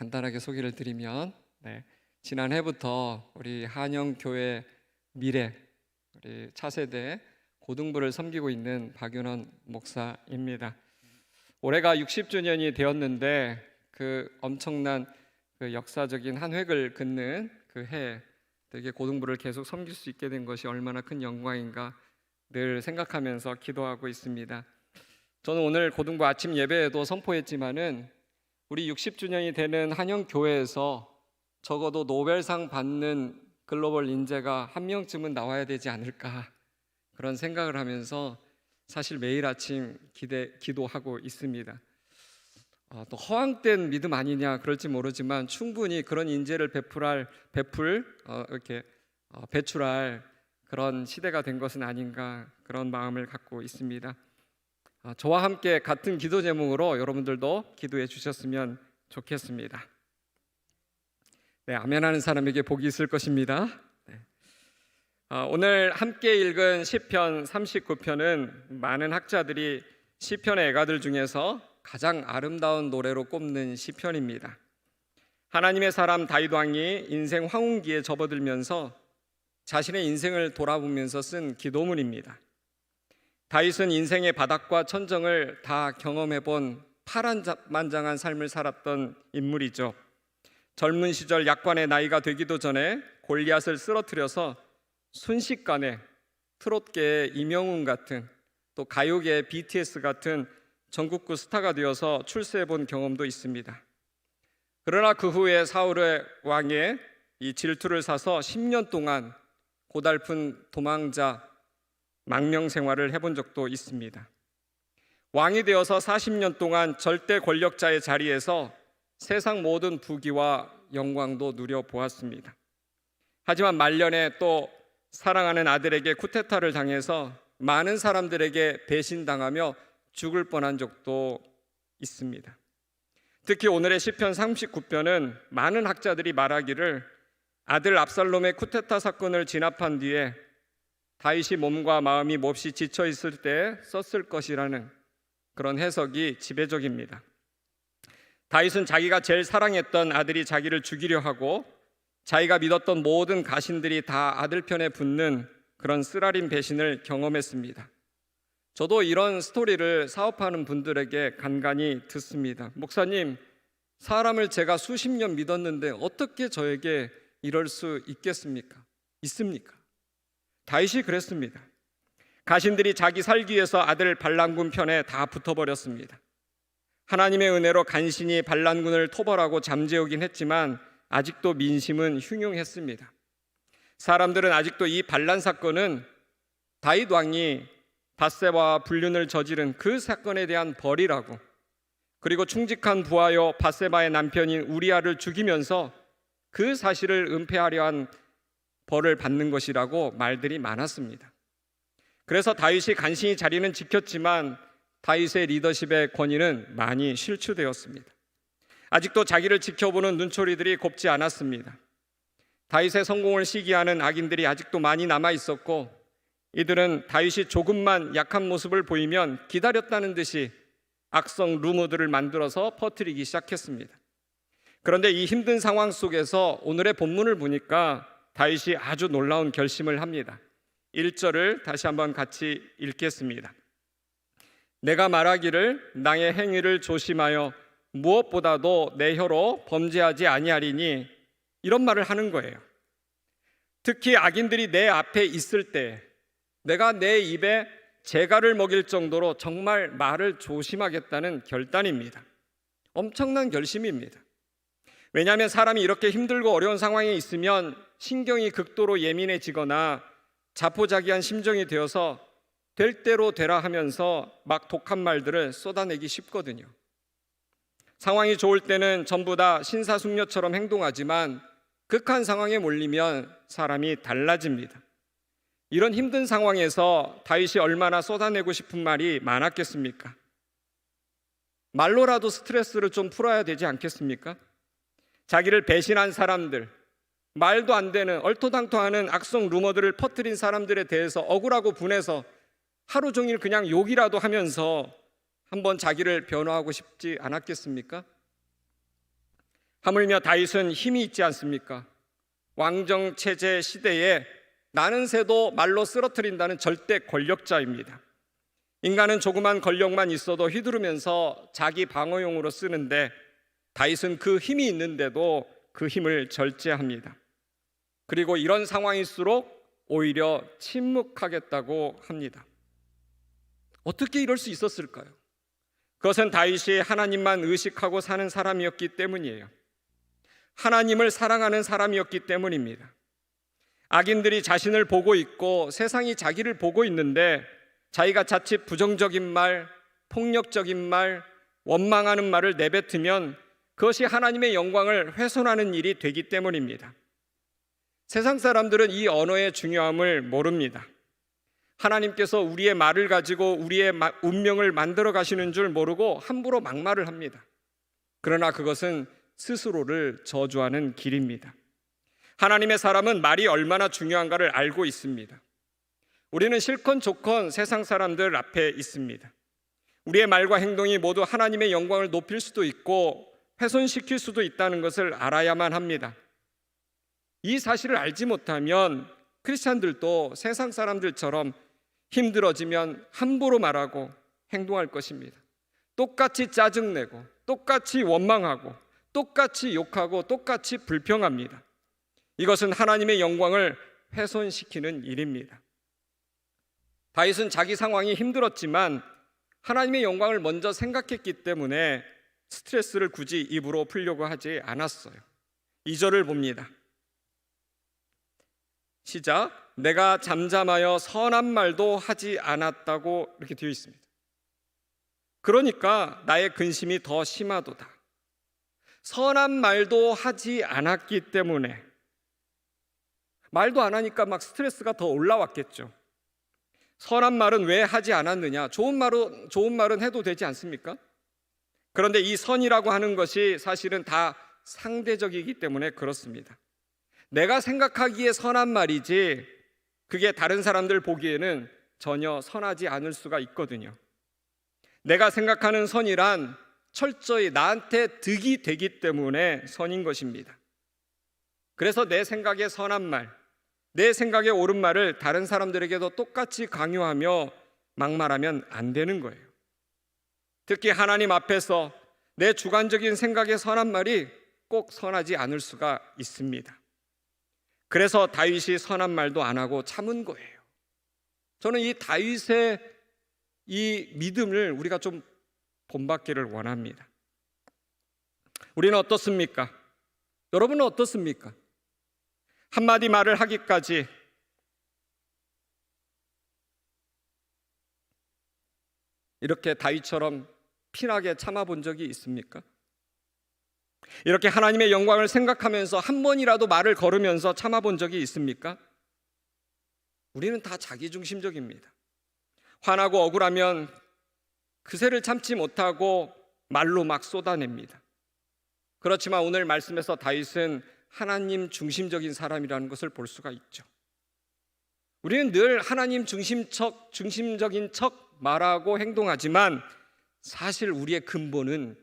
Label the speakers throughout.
Speaker 1: 간단하게 소개를 드리면 지난해부터 우리 한영교회 미래 우리 차세대 고등부를 섬기고 있는 박윤원 목사입니다. 올해가 60주년이 되었는데 그 엄청난 그 역사적인 한 획을 긋는 그 해 되게 고등부를 계속 섬길 수 있게 된 것이 얼마나 큰 영광인가 늘 생각하면서 기도하고 있습니다. 저는 오늘 고등부 아침 예배에도 선포했지만은 우리 60주년이 되는 한영교회에서 적어도 노벨상 받는 글로벌 인재가 한 명쯤은 나와야 되지 않을까 그런 생각을 하면서 사실 매일 아침 기도하고 있습니다. 또 허황된 믿음 아니냐 그럴지 모르지만 충분히 그런 인재를 배출할 그런 시대가 된 것은 아닌가 그런 마음을 갖고 있습니다. 저와 함께 같은 기도 제목으로 여러분들도 기도해 주셨으면 좋겠습니다. 아멘하는 사람에게 복이 있을 것입니다. 오늘 함께 읽은 시편 39편은 많은 학자들이 시편의 애가들 중에서 가장 아름다운 노래로 꼽는 시편입니다. 하나님의 사람 다윗 왕이 인생 황혼기에 접어들면서 자신의 인생을 돌아보면서 쓴 기도문입니다. 다윗은 인생의 바닥과 천정을 다 경험해본 파란만장한 삶을 살았던 인물이죠. 젊은 시절 약관의 나이가 되기도 전에 골리앗을 쓰러뜨려서 순식간에 트롯계의 이명웅 같은 또 가요계의 BTS 같은 전국구 스타가 되어서 출세해본 경험도 있습니다. 그러나 그 후에 사울의 왕의 이 질투를 사서 10년 동안 고달픈 도망자 망명 생활을 해본 적도 있습니다. 왕이 되어서 40년 동안 절대 권력자의 자리에서 세상 모든 부귀와 영광도 누려보았습니다. 하지만 말년에 또 사랑하는 아들에게 쿠데타를 당해서 많은 사람들에게 배신당하며 죽을 뻔한 적도 있습니다. 특히 오늘의 시편 39편은 많은 학자들이 말하기를 아들 압살롬의 쿠데타 사건을 진압한 뒤에 다윗이 몸과 마음이 몹시 지쳐 있을 때 썼을 것이라는 그런 해석이 지배적입니다. 다윗은 자기가 제일 사랑했던 아들이 자기를 죽이려 하고 자기가 믿었던 모든 가신들이 다 아들 편에 붙는 그런 쓰라린 배신을 경험했습니다. 저도 이런 스토리를 사업하는 분들에게 간간히 듣습니다. 목사님, 사람을 제가 수십 년 믿었는데 어떻게 저에게 이럴 수 있겠습니까? 있습니까? 다윗이 그랬습니다. 가신들이 자기 살기 위해서 아들 반란군 편에 다 붙어버렸습니다. 하나님의 은혜로 간신히 반란군을 토벌하고 잠재우긴 했지만 아직도 민심은 흉흉했습니다. 사람들은 아직도 이 반란 사건은 다윗 왕이 밧세바와 불륜을 저지른 그 사건에 대한 벌이라고, 그리고 충직한 부하여 밧세바의 남편인 우리아를 죽이면서 그 사실을 은폐하려 한 벌을 받는 것이라고 말들이 많았습니다. 그래서 다윗이 간신히 자리는 지켰지만 다윗의 리더십의 권위는 많이 실추되었습니다. 아직도 자기를 지켜보는 눈초리들이 곱지 않았습니다. 다윗의 성공을 시기하는 악인들이 아직도 많이 남아 있었고, 이들은 다윗이 조금만 약한 모습을 보이면 기다렸다는 듯이 악성 루머들을 만들어서 퍼뜨리기 시작했습니다. 그런데 이 힘든 상황 속에서 오늘의 본문을 보니까 다윗이 아주 놀라운 결심을 합니다. 1절을 다시 한번 같이 읽겠습니다. 내가 말하기를 나의 행위를 조심하여 무엇보다도 내 혀로 범죄하지 아니하리니, 이런 말을 하는 거예요. 특히 악인들이 내 앞에 있을 때 내가 내 입에 재갈을 먹일 정도로 정말 말을 조심하겠다는 결단입니다. 엄청난 결심입니다. 왜냐하면 사람이 이렇게 힘들고 어려운 상황에 있으면 신경이 극도로 예민해지거나 자포자기한 심정이 되어서 될 대로 되라 하면서 막 독한 말들을 쏟아내기 쉽거든요. 상황이 좋을 때는 전부 다 신사숙녀처럼 행동하지만 극한 상황에 몰리면 사람이 달라집니다. 이런 힘든 상황에서 다윗이 얼마나 쏟아내고 싶은 말이 많았겠습니까? 말로라도 스트레스를 좀 풀어야 되지 않겠습니까? 자기를 배신한 사람들, 말도 안 되는 얼토당토하는 악성 루머들을 퍼뜨린 사람들에 대해서 억울하고 분해서 하루 종일 그냥 욕이라도 하면서 한번 자기를 변호하고 싶지 않았겠습니까? 하물며 다윗은 힘이 있지 않습니까? 왕정 체제 시대에 나는 새도 말로 쓰러뜨린다는 절대 권력자입니다. 인간은 조그만 권력만 있어도 휘두르면서 자기 방어용으로 쓰는데 다윗은 그 힘이 있는데도 그 힘을 절제합니다. 그리고 이런 상황일수록 오히려 침묵하겠다고 합니다. 어떻게 이럴 수 있었을까요? 그것은 다윗이 하나님만 의식하고 사는 사람이었기 때문이에요. 하나님을 사랑하는 사람이었기 때문입니다. 악인들이 자신을 보고 있고 세상이 자기를 보고 있는데 자기가 자칫 부정적인 말, 폭력적인 말, 원망하는 말을 내뱉으면 그것이 하나님의 영광을 훼손하는 일이 되기 때문입니다. 세상 사람들은 이 언어의 중요함을 모릅니다. 하나님께서 우리의 말을 가지고 우리의 운명을 만들어 가시는 줄 모르고 함부로 막말을 합니다. 그러나 그것은 스스로를 저주하는 길입니다. 하나님의 사람은 말이 얼마나 중요한가를 알고 있습니다. 우리는 실컷 좋건 세상 사람들 앞에 있습니다. 우리의 말과 행동이 모두 하나님의 영광을 높일 수도 있고 훼손시킬 수도 있다는 것을 알아야만 합니다. 이 사실을 알지 못하면 크리스찬들도 세상 사람들처럼 힘들어지면 함부로 말하고 행동할 것입니다. 똑같이 짜증내고 똑같이 원망하고 똑같이 욕하고 똑같이 불평합니다. 이것은 하나님의 영광을 훼손시키는 일입니다. 다윗은 자기 상황이 힘들었지만 하나님의 영광을 먼저 생각했기 때문에 스트레스를 굳이 입으로 풀려고 하지 않았어요. 2절을 봅니다. 시작. 내가 잠잠하여 선한 말도 하지 않았다고 이렇게 되어 있습니다. 그러니까 나의 근심이 더 심하도다. 선한 말도 하지 않았기 때문에 말도 안 하니까 막 스트레스가 더 올라왔겠죠. 선한 말은 왜 하지 않았느냐? 좋은 말은 해도 되지 않습니까? 그런데 이 선이라고 하는 것이 사실은 다 상대적이기 때문에 그렇습니다. 내가 생각하기에 선한 말이지 그게 다른 사람들 보기에는 전혀 선하지 않을 수가 있거든요. 내가 생각하는 선이란 철저히 나한테 득이 되기 때문에 선인 것입니다. 그래서 내 생각에 선한 말, 내 생각에 옳은 말을 다른 사람들에게도 똑같이 강요하며 막말하면 안 되는 거예요. 특히 하나님 앞에서 내 주관적인 생각에 선한 말이 꼭 선하지 않을 수가 있습니다. 그래서 다윗이 선한 말도 안 하고 참은 거예요. 저는 이 다윗의 이 믿음을 우리가 좀 본받기를 원합니다. 우리는 어떻습니까? 여러분은 어떻습니까? 한마디 말을 하기까지 이렇게 다윗처럼 피나게 참아본 적이 있습니까? 이렇게 하나님의 영광을 생각하면서 한 번이라도 말을 걸으면서 참아본 적이 있습니까? 우리는 다 자기중심적입니다. 화나고 억울하면 그새를 참지 못하고 말로 막 쏟아냅니다. 그렇지만 오늘 말씀에서 다윗은 하나님 중심적인 사람이라는 것을 볼 수가 있죠. 우리는 늘 하나님 중심적인 척 말하고 행동하지만 사실 우리의 근본은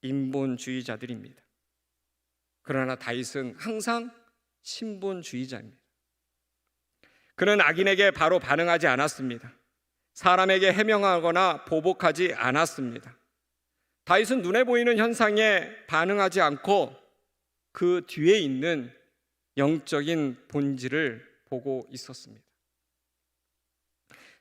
Speaker 1: 인본주의자들입니다. 그러나 다윗은 항상 신본주의자입니다. 그는 악인에게 바로 반응하지 않았습니다. 사람에게 해명하거나 보복하지 않았습니다. 다윗은 눈에 보이는 현상에 반응하지 않고 그 뒤에 있는 영적인 본질을 보고 있었습니다.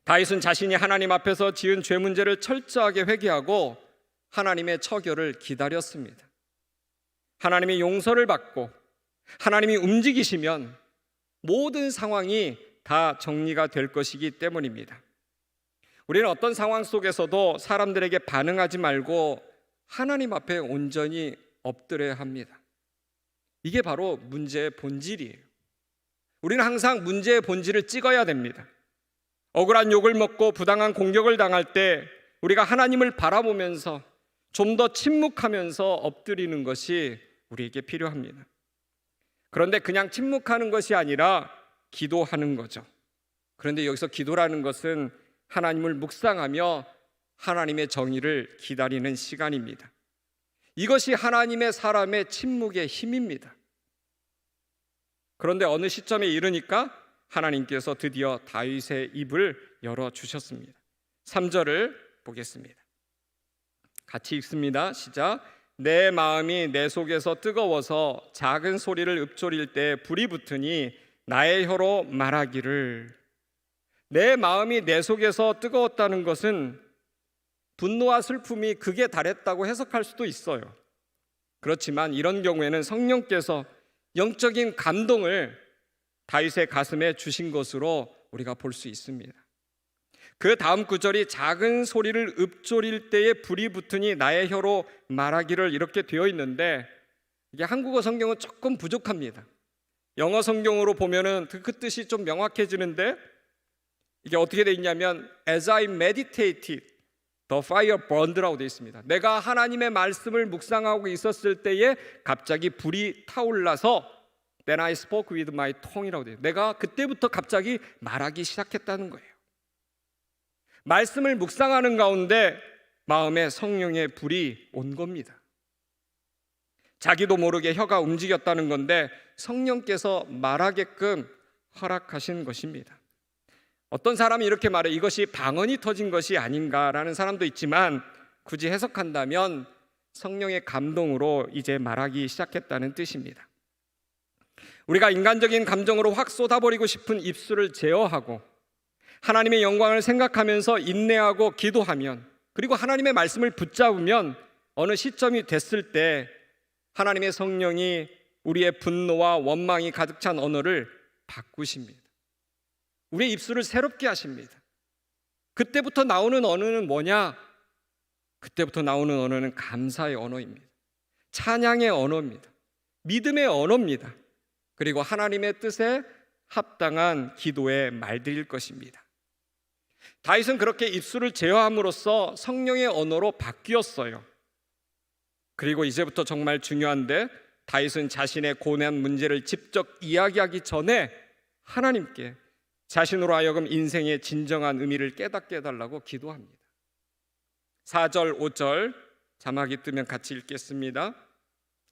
Speaker 1: 다윗은 자신이 하나님 앞에서 지은 죄 문제를 철저하게 회개하고 하나님의 처결을 기다렸습니다. 하나님의 용서를 받고 하나님이 움직이시면 모든 상황이 다 정리가 될 것이기 때문입니다. 우리는 어떤 상황 속에서도 사람들에게 반응하지 말고 하나님 앞에 온전히 엎드려야 합니다. 이게 바로 문제의 본질이에요. 우리는 항상 문제의 본질을 찍어야 됩니다. 억울한 욕을 먹고 부당한 공격을 당할 때 우리가 하나님을 바라보면서 좀 더 침묵하면서 엎드리는 것이 우리에게 필요합니다. 그런데 그냥 침묵하는 것이 아니라 기도하는 거죠. 그런데 여기서 기도라는 것은 하나님을 묵상하며 하나님의 정의를 기다리는 시간입니다. 이것이 하나님의 사람의 침묵의 힘입니다. 그런데 어느 시점에 이르니까 하나님께서 드디어 다윗의 입을 열어주셨습니다. 3절을 보겠습니다. 같이 읽습니다. 시작. 내 마음이 내 속에서 뜨거워서 작은 소리를 읊조릴 때 불이 붙으니 나의 혀로 말하기를. 내 마음이 내 속에서 뜨거웠다는 것은 분노와 슬픔이 극에 달했다고 해석할 수도 있어요. 그렇지만 이런 경우에는 성령께서 영적인 감동을 다윗의 가슴에 주신 것으로 우리가 볼 수 있습니다. 그 다음 구절이 작은 소리를 읊조릴 때에 불이 붙으니 나의 혀로 말하기를 이렇게 되어 있는데, 이게 한국어 성경은 조금 부족합니다. 영어 성경으로 보면은 그 뜻이 좀 명확해지는데, 이게 어떻게 되어 있냐면 As I meditated, the fire burned라고 되어 있습니다. 내가 하나님의 말씀을 묵상하고 있었을 때에 갑자기 불이 타올라서 Then I spoke with my tongue이라고 돼요. 내가 그때부터 갑자기 말하기 시작했다는 거예요. 말씀을 묵상하는 가운데 마음에 성령의 불이 온 겁니다. 자기도 모르게 혀가 움직였다는 건데 성령께서 말하게끔 허락하신 것입니다. 어떤 사람이 이렇게 말해, 이것이 방언이 터진 것이 아닌가라는 사람도 있지만, 굳이 해석한다면 성령의 감동으로 이제 말하기 시작했다는 뜻입니다. 우리가 인간적인 감정으로 확 쏟아버리고 싶은 입술을 제어하고 하나님의 영광을 생각하면서 인내하고 기도하면, 그리고 하나님의 말씀을 붙잡으면 어느 시점이 됐을 때 하나님의 성령이 우리의 분노와 원망이 가득 찬 언어를 바꾸십니다. 우리의 입술을 새롭게 하십니다. 그때부터 나오는 언어는 뭐냐? 그때부터 나오는 언어는 감사의 언어입니다. 찬양의 언어입니다. 믿음의 언어입니다. 그리고 하나님의 뜻에 합당한 기도의 말들일 것입니다. 다윗은 그렇게 입술을 제어함으로써 성령의 언어로 바뀌었어요. 그리고 이제부터 정말 중요한데, 다윗은 자신의 고난 문제를 직접 이야기하기 전에 하나님께 자신으로 하여금 인생의 진정한 의미를 깨닫게 해달라고 기도합니다. 4절, 5절 자막이 뜨면 같이 읽겠습니다.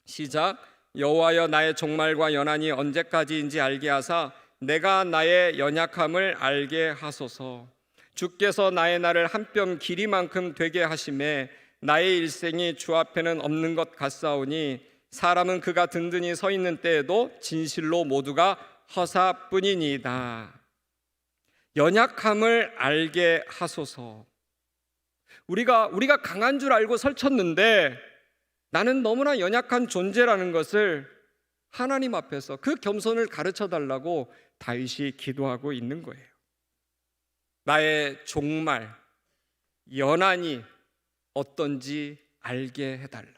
Speaker 1: 시작. 여호와여, 나의 종말과 연한이 언제까지인지 알게 하사 내가 나의 연약함을 알게 하소서. 주께서 나의 날을 한 뼘 길이만큼 되게 하심에 나의 일생이 주 앞에는 없는 것 같사오니 사람은 그가 든든히 서 있는 때에도 진실로 모두가 허사뿐이니이다. 연약함을 알게 하소서. 우리가 강한 줄 알고 설쳤는데 나는 너무나 연약한 존재라는 것을 하나님 앞에서 그 겸손을 가르쳐 달라고 다윗이 기도하고 있는 거예요. 나의 종말, 연한이 어떤지 알게 해달라.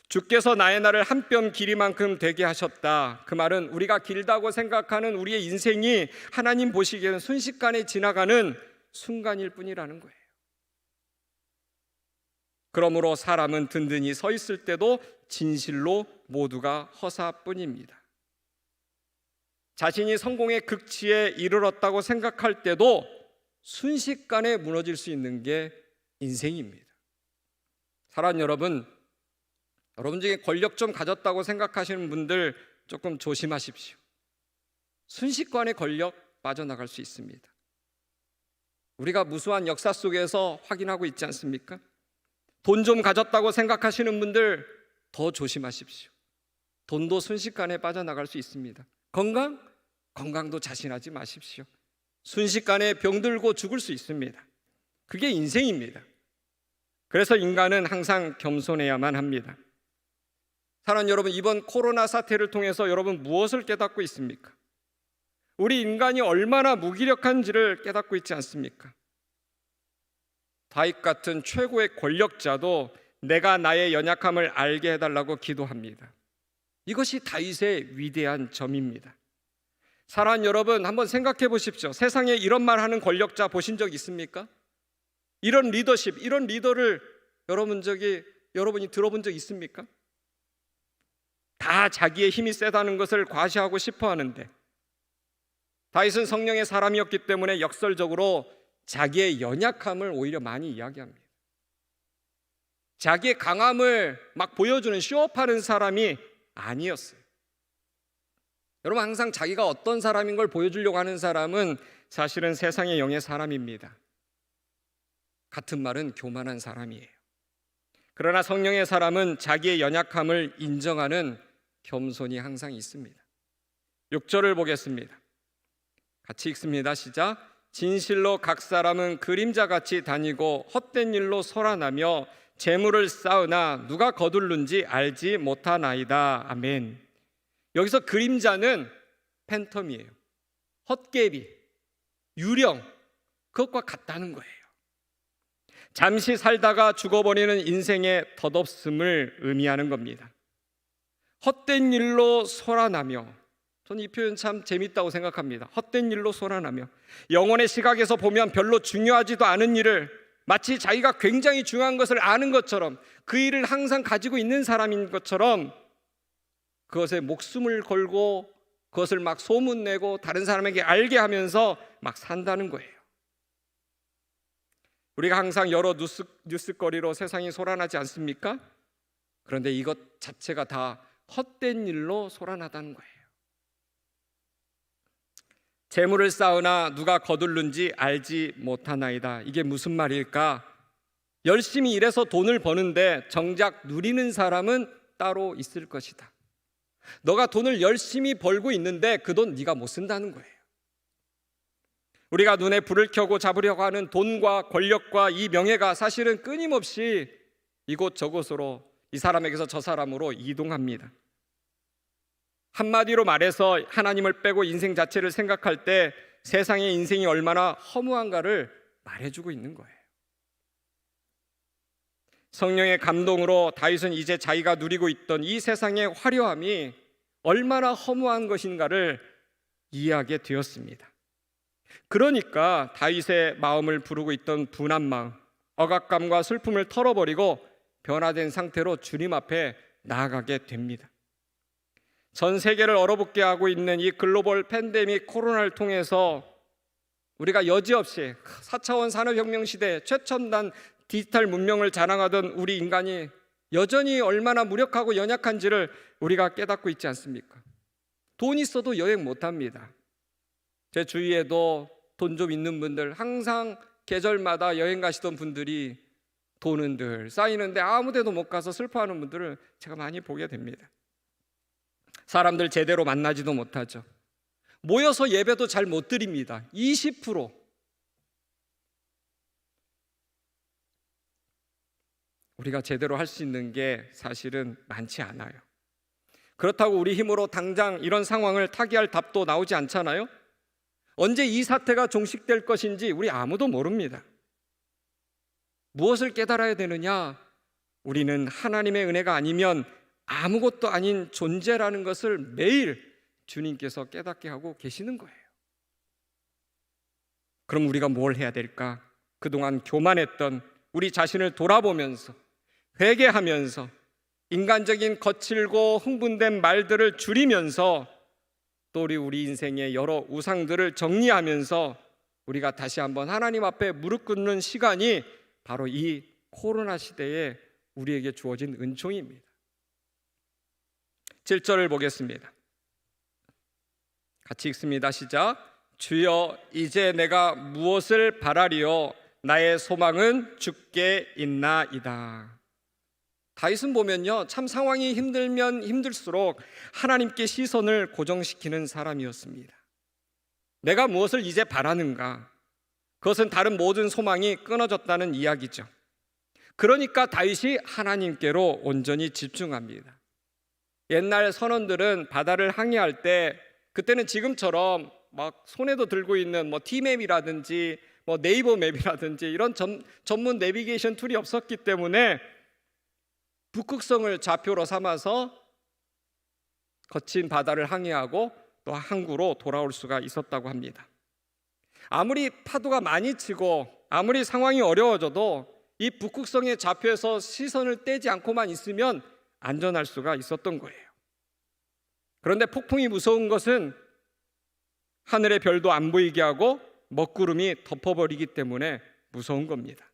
Speaker 1: 주께서 나의 날을 한 뼘 길이만큼 되게 하셨다. 그 말은 우리가 길다고 생각하는 우리의 인생이 하나님 보시기에는 순식간에 지나가는 순간일 뿐이라는 거예요. 그러므로 사람은 든든히 서 있을 때도 진실로 모두가 허사뿐입니다. 자신이 성공의 극치에 이르렀다고 생각할 때도 순식간에 무너질 수 있는 게 인생입니다. 사랑하는 여러분 중에 권력 좀 가졌다고 생각하시는 분들 조금 조심하십시오. 순식간에 권력 빠져나갈 수 있습니다. 우리가 무수한 역사 속에서 확인하고 있지 않습니까? 돈 좀 가졌다고 생각하시는 분들 더 조심하십시오. 돈도 순식간에 빠져나갈 수 있습니다. 건강도 자신하지 마십시오. 순식간에 병들고 죽을 수 있습니다. 그게 인생입니다. 그래서 인간은 항상 겸손해야만 합니다. 사랑하는 여러분, 이번 코로나 사태를 통해서 여러분 무엇을 깨닫고 있습니까? 우리 인간이 얼마나 무기력한지를 깨닫고 있지 않습니까? 다윗 같은 최고의 권력자도 내가 나의 연약함을 알게 해달라고 기도합니다. 이것이 다윗의 위대한 점입니다. 사랑하는 여러분, 한번 생각해 보십시오. 세상에 이런 말 하는 권력자 보신 적 있습니까? 이런 리더십, 이런 리더를 여러분이 들어본 적 있습니까? 다 자기의 힘이 세다는 것을 과시하고 싶어 하는데, 다윗은 성령의 사람이었기 때문에 역설적으로 자기의 연약함을 오히려 많이 이야기합니다. 자기의 강함을 막 보여주는 쇼업하는 사람이 아니었어요. 여러분, 항상 자기가 어떤 사람인 걸 보여주려고 하는 사람은 사실은 세상의 영의 사람입니다. 같은 말은 교만한 사람이에요. 그러나 성령의 사람은 자기의 연약함을 인정하는 겸손이 항상 있습니다. 6절을 보겠습니다. 같이 읽습니다. 시작. 진실로 각 사람은 그림자같이 다니고 헛된 일로 소란하며 재물을 쌓으나 누가 거둘는지 알지 못하나이다. 아멘. 여기서 그림자는 팬텀이에요. 헛개비, 유령, 그것과 같다는 거예요. 잠시 살다가 죽어버리는 인생의 덧없음을 의미하는 겁니다. 헛된 일로 소란하며, 저는 이 표현 참 재밌다고 생각합니다. 헛된 일로 소란하며, 영혼의 시각에서 보면 별로 중요하지도 않은 일을 마치 자기가 굉장히 중요한 것을 아는 것처럼, 그 일을 항상 가지고 있는 사람인 것처럼 그것에 목숨을 걸고 그것을 막 소문내고 다른 사람에게 알게 하면서 막 산다는 거예요. 우리가 항상 여러 뉴스거리로 세상이 소란하지 않습니까? 그런데 이것 자체가 다 헛된 일로 소란하다는 거예요. 재물을 쌓으나 누가 거둘는지 알지 못하나이다. 이게 무슨 말일까? 열심히 일해서 돈을 버는데 정작 누리는 사람은 따로 있을 것이다. 너가 돈을 열심히 벌고 있는데 그 돈 네가 못 쓴다는 거예요. 우리가 눈에 불을 켜고 잡으려고 하는 돈과 권력과 이 명예가 사실은 끊임없이 이곳저곳으로, 이 사람에게서 저 사람으로 이동합니다. 한마디로 말해서 하나님을 빼고 인생 자체를 생각할 때 세상의 인생이 얼마나 허무한가를 말해주고 있는 거예요. 성령의 감동으로 다윗은 이제 자기가 누리고 있던 이 세상의 화려함이 얼마나 허무한 것인가를 이해하게 되었습니다. 그러니까 다윗의 마음을 부르고 있던 분한 마음, 억압감과 슬픔을 털어버리고 변화된 상태로 주님 앞에 나아가게 됩니다. 전 세계를 얼어붙게 하고 있는 이 글로벌 팬데믹 코로나를 통해서 우리가 여지없이 4차원 산업혁명 시대 최첨단 디지털 문명을 자랑하던 우리 인간이 여전히 얼마나 무력하고 연약한지를 우리가 깨닫고 있지 않습니까? 돈 있어도 여행 못합니다. 제 주위에도 돈 좀 있는 분들, 항상 계절마다 여행 가시던 분들이 돈은 늘 쌓이는데 아무 데도 못 가서 슬퍼하는 분들을 제가 많이 보게 됩니다. 사람들 제대로 만나지도 못하죠. 모여서 예배도 잘 못 드립니다. 20%. 우리가 제대로 할 수 있는 게 사실은 많지 않아요. 그렇다고 우리 힘으로 당장 이런 상황을 타개할 답도 나오지 않잖아요. 언제 이 사태가 종식될 것인지 우리 아무도 모릅니다. 무엇을 깨달아야 되느냐? 우리는 하나님의 은혜가 아니면 아무것도 아닌 존재라는 것을 매일 주님께서 깨닫게 하고 계시는 거예요. 그럼 우리가 뭘 해야 될까? 그동안 교만했던 우리 자신을 돌아보면서 회개하면서 인간적인 거칠고 흥분된 말들을 줄이면서 또 우리 인생의 여러 우상들을 정리하면서 우리가 다시 한번 하나님 앞에 무릎 꿇는 시간이 바로 이 코로나 시대에 우리에게 주어진 은총입니다. 7절을 보겠습니다. 같이 읽습니다. 시작. 주여, 이제 내가 무엇을 바라리요? 나의 소망은 주께 있나이다. 다윗은 보면요, 참 상황이 힘들면 힘들수록 하나님께 시선을 고정시키는 사람이었습니다. 내가 무엇을 이제 바라는가? 그것은 다른 모든 소망이 끊어졌다는 이야기죠. 그러니까 다윗이 하나님께로 온전히 집중합니다. 옛날 선원들은 바다를 항해할 때, 그때는 지금처럼 막 손에도 들고 있는 티맵이라든지 네이버 맵이라든지 이런 전문 내비게이션 툴이 없었기 때문에 북극성을 좌표로 삼아서 거친 바다를 항해하고 또 항구로 돌아올 수가 있었다고 합니다. 아무리 파도가 많이 치고 아무리 상황이 어려워져도 이 북극성의 좌표에서 시선을 떼지 않고만 있으면 안전할 수가 있었던 거예요. 그런데 폭풍이 무서운 것은 하늘의 별도 안 보이게 하고 먹구름이 덮어버리기 때문에 무서운 겁니다.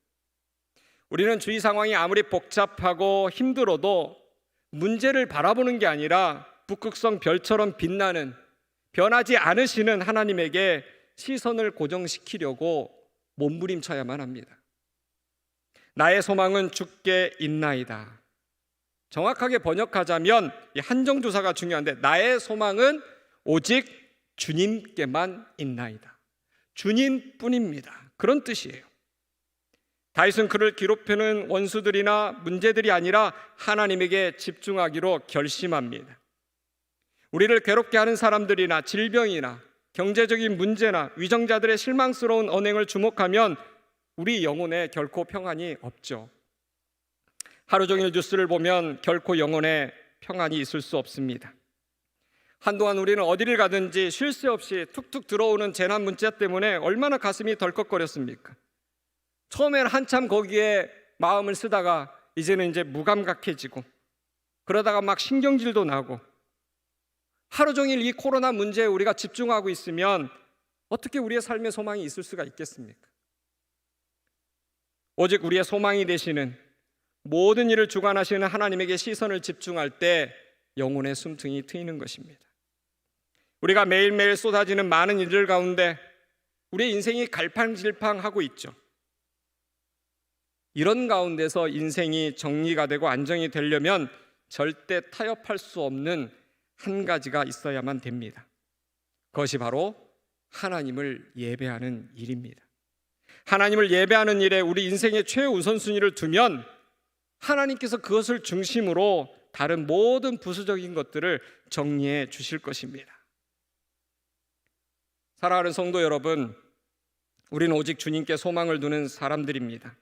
Speaker 1: 우리는 주위 상황이 아무리 복잡하고 힘들어도 문제를 바라보는 게 아니라 북극성 별처럼 빛나는, 변하지 않으시는 하나님에게 시선을 고정시키려고 몸부림쳐야만 합니다. 나의 소망은 주께 있나이다. 정확하게 번역하자면 이 한정조사가 중요한데, 나의 소망은 오직 주님께만 있나이다. 주님뿐입니다. 그런 뜻이에요. 다윗은 그를 괴롭히는 원수들이나 문제들이 아니라 하나님에게 집중하기로 결심합니다. 우리를 괴롭게 하는 사람들이나 질병이나 경제적인 문제나 위정자들의 실망스러운 언행을 주목하면 우리 영혼에 결코 평안이 없죠. 하루 종일 뉴스를 보면 결코 영혼에 평안이 있을 수 없습니다. 한동안 우리는 어디를 가든지 쉴 새 없이 툭툭 들어오는 재난 문자 때문에 얼마나 가슴이 덜컥거렸습니까? 처음에는 한참 거기에 마음을 쓰다가 이제는 이제 무감각해지고, 그러다가 막 신경질도 나고, 하루 종일 이 코로나 문제에 우리가 집중하고 있으면 어떻게 우리의 삶에 소망이 있을 수가 있겠습니까? 오직 우리의 소망이 되시는, 모든 일을 주관하시는 하나님에게 시선을 집중할 때 영혼의 숨통이 트이는 것입니다. 우리가 매일매일 쏟아지는 많은 일들 가운데 우리의 인생이 갈팡질팡하고 있죠. 이런 가운데서 인생이 정리가 되고 안정이 되려면 절대 타협할 수 없는 한 가지가 있어야만 됩니다. 그것이 바로 하나님을 예배하는 일입니다. 하나님을 예배하는 일에 우리 인생의 최우선순위를 두면 하나님께서 그것을 중심으로 다른 모든 부수적인 것들을 정리해 주실 것입니다. 사랑하는 성도 여러분, 우리는 오직 주님께 소망을 두는 사람들입니다.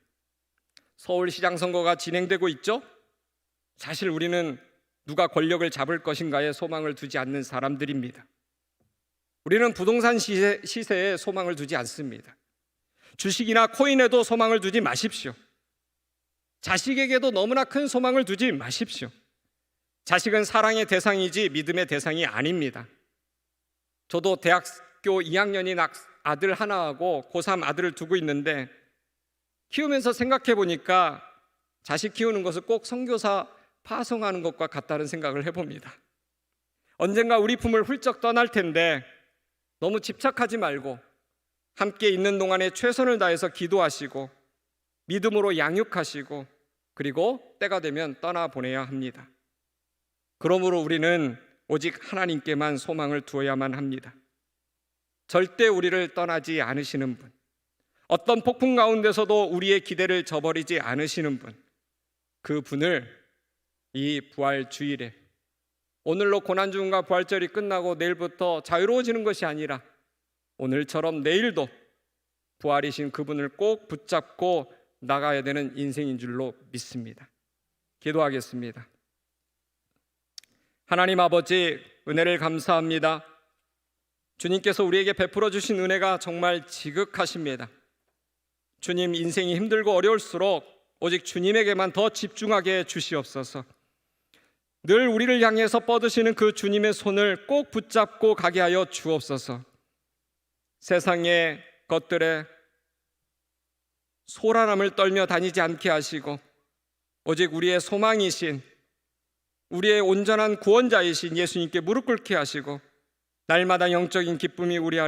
Speaker 1: 서울시장 선거가 진행되고 있죠? 사실 우리는 누가 권력을 잡을 것인가에 소망을 두지 않는 사람들입니다. 우리는 부동산 시세에 소망을 두지 않습니다. 주식이나 코인에도 소망을 두지 마십시오. 자식에게도 너무나 큰 소망을 두지 마십시오. 자식은 사랑의 대상이지 믿음의 대상이 아닙니다. 저도 대학교 2학년인 아들 하나하고 고3 아들을 두고 있는데, 키우면서 생각해 보니까 자식 키우는 것을 꼭 선교사 파송하는 것과 같다는 생각을 해봅니다. 언젠가 우리 품을 훌쩍 떠날 텐데 너무 집착하지 말고 함께 있는 동안에 최선을 다해서 기도하시고 믿음으로 양육하시고, 그리고 때가 되면 떠나보내야 합니다. 그러므로 우리는 오직 하나님께만 소망을 두어야만 합니다. 절대 우리를 떠나지 않으시는 분, 어떤 폭풍 가운데서도 우리의 기대를 저버리지 않으시는 분, 그 분을 이 부활 주일에, 오늘로 고난주일과 부활절이 끝나고 내일부터 자유로워지는 것이 아니라 오늘처럼 내일도 부활이신 그분을 꼭 붙잡고 나가야 되는 인생인 줄로 믿습니다. 기도하겠습니다. 하나님 아버지, 은혜를 감사합니다. 주님께서 우리에게 베풀어 주신 은혜가 정말 지극하십니다. 주님, 인생이 힘들고 어려울수록 오직 주님에게만 더 집중하게 해주시옵소서. 늘 우리를 향해서 뻗으시는 그 주님의 손을 꼭 붙잡고 가게 하여 주옵소서. 세상의 것들에 소란함을 떨며 다니지 않게 하시고 오직 우리의 소망이신, 우리의 온전한 구원자이신 예수님께 무릎 꿇게 하시고 날마다 영적인 기쁨이 우리 안에